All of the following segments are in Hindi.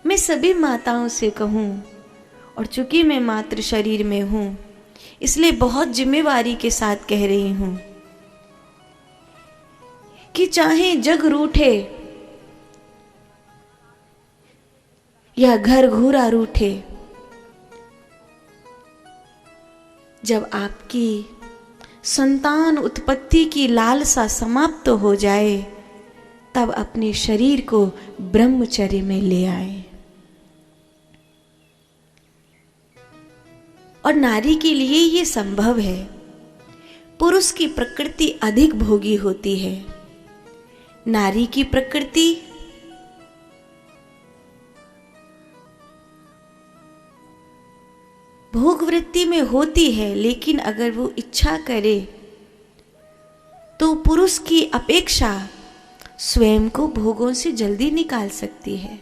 मैं सभी माताओं से कहूँ, और चूंकि मैं मातृ शरीर में हूँ इसलिए बहुत जिम्मेवारी के साथ कह रही हूँ कि चाहे जग रूठे या घर घूरा रूठे, जब आपकी संतान उत्पत्ति की लालसा समाप्त हो जाए तब अपने शरीर को ब्रह्मचर्य में ले आए। और नारी के लिए ये संभव है। पुरुष की प्रकृति अधिक भोगी होती है, नारी की प्रकृति भोग वृत्ति में होती है, लेकिन अगर वो इच्छा करे तो पुरुष की अपेक्षा स्वयं को भोगों से जल्दी निकाल सकती है।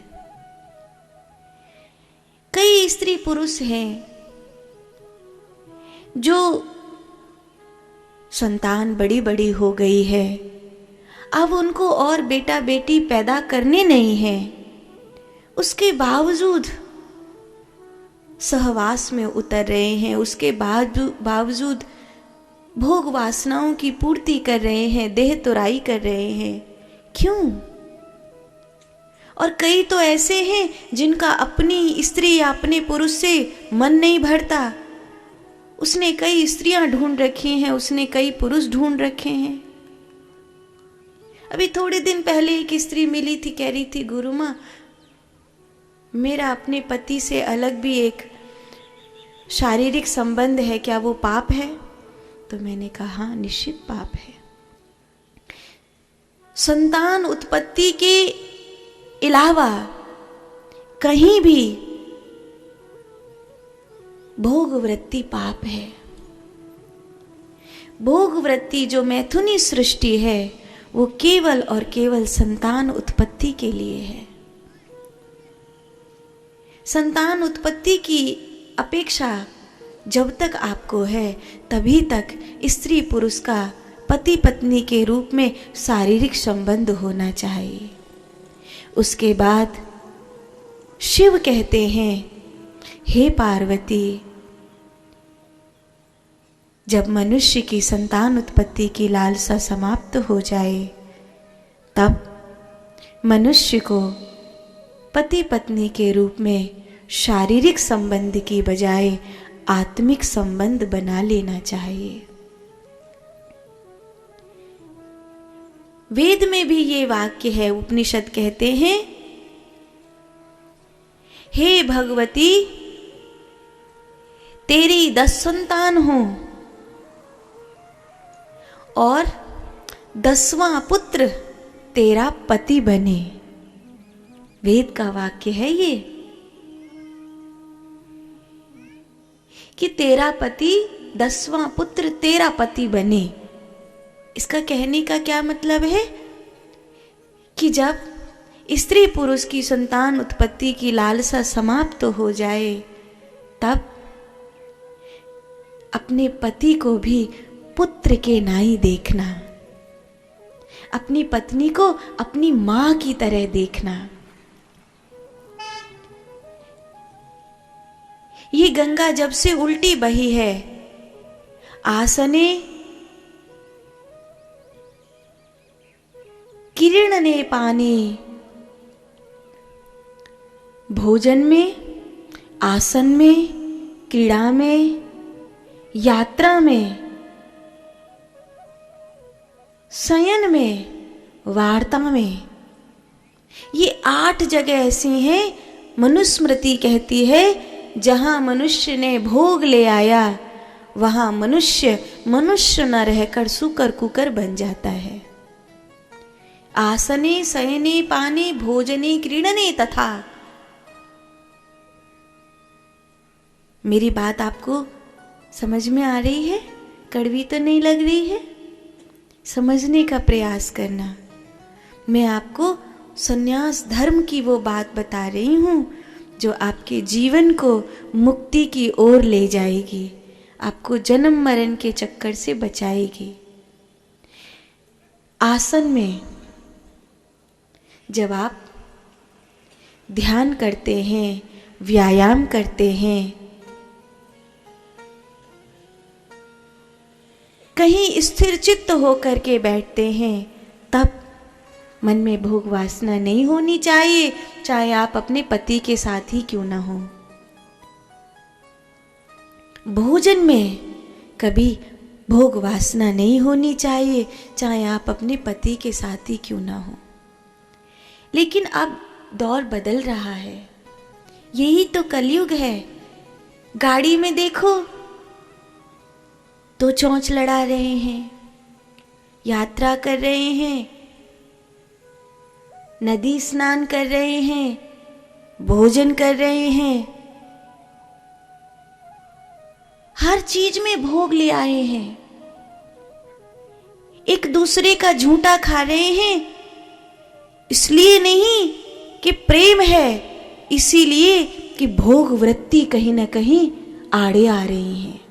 कई स्त्री पुरुष हैं जो संतान बड़ी बड़ी हो गई है, अब उनको और बेटा बेटी पैदा करने नहीं है, उसके बावजूद सहवास में उतर रहे हैं, उसके बावजूद भोग वासनाओं की पूर्ति कर रहे हैं, देह तुराई कर रहे हैं। क्यों? और कई तो ऐसे हैं जिनका अपनी स्त्री या अपने पुरुष से मन नहीं भरता, उसने कई स्त्रियां ढूंढ रखी हैं, उसने कई पुरुष ढूंढ रखे हैं। अभी थोड़े दिन पहले एक स्त्री मिली थी, कह रही थी गुरु माँ मेरा अपने पति से अलग भी एक शारीरिक संबंध है, क्या वो पाप है? तो मैंने कहा हाँ, निश्चित पाप है। संतान उत्पत्ति के अलावा कहीं भी भोग वृत्ति पाप है। भोग वृत्ति जो मैथुनी सृष्टि है वो केवल और केवल संतान उत्पत्ति के लिए है। संतान उत्पत्ति की अपेक्षा जब तक आपको है तभी तक स्त्री पुरुष का पति पत्नी के रूप में शारीरिक संबंध होना चाहिए। उसके बाद शिव कहते हैं हे पार्वती, जब मनुष्य की संतान उत्पत्ति की लालसा समाप्त हो जाए तब मनुष्य को पति पत्नी के रूप में शारीरिक संबंध की बजाय आत्मिक संबंध बना लेना चाहिए। वेद में भी ये वाक्य है, उपनिषद कहते हैं हे भगवती तेरी 10 संतान हो और 10वां पुत्र तेरा पति बने। वेद का वाक्य है ये कि तेरा पति 10वां पुत्र तेरा पति बने। इसका कहने का क्या मतलब है कि जब स्त्री पुरुष की संतान उत्पत्ति की लालसा समाप्त हो जाए तब अपने पति को भी पुत्र के नाई देखना, अपनी पत्नी को अपनी मां की तरह देखना। ये गंगा जब से उल्टी बही है, आसने किरणने पानी, भोजन में, आसन में, क्रीड़ा में, यात्रा में, शयन में, वार्ता में, ये 8 जगह ऐसी हैं मनुस्मृति कहती है जहां मनुष्य ने भोग ले आया वहां मनुष्य मनुष्य न रहकर सुकर कुकर बन जाता है। आसने शयने पाने भोजने क्रीडने तथा। मेरी बात आपको समझ में आ रही है? कड़वी तो नहीं लग रही है? समझने का प्रयास करना। मैं आपको संन्यास धर्म की वो बात बता रही हूं जो आपके जीवन को मुक्ति की ओर ले जाएगी, आपको जन्म मरण के चक्कर से बचाएगी। आसन में जब आप ध्यान करते हैं, व्यायाम करते हैं, कहीं स्थिर चित्त होकर के बैठते हैं, तब मन में भोग वासना नहीं होनी चाहिए, चाहे आप अपने पति के साथ ही क्यों ना हो। भोजन में कभी भोग वासना नहीं होनी चाहिए, चाहे आप अपने पति के साथ ही क्यों ना हो। लेकिन अब दौर बदल रहा है, यही तो कलयुग है। गाड़ी में देखो तो चोंच लड़ा रहे हैं, यात्रा कर रहे हैं, नदी स्नान कर रहे हैं, भोजन कर रहे हैं, हर चीज में भोग ले आए हैं, एक दूसरे का झूठा खा रहे हैं। इसलिए नहीं कि प्रेम है, इसीलिए कि भोग वृत्ति कहीं ना कहीं आड़े आ रही है।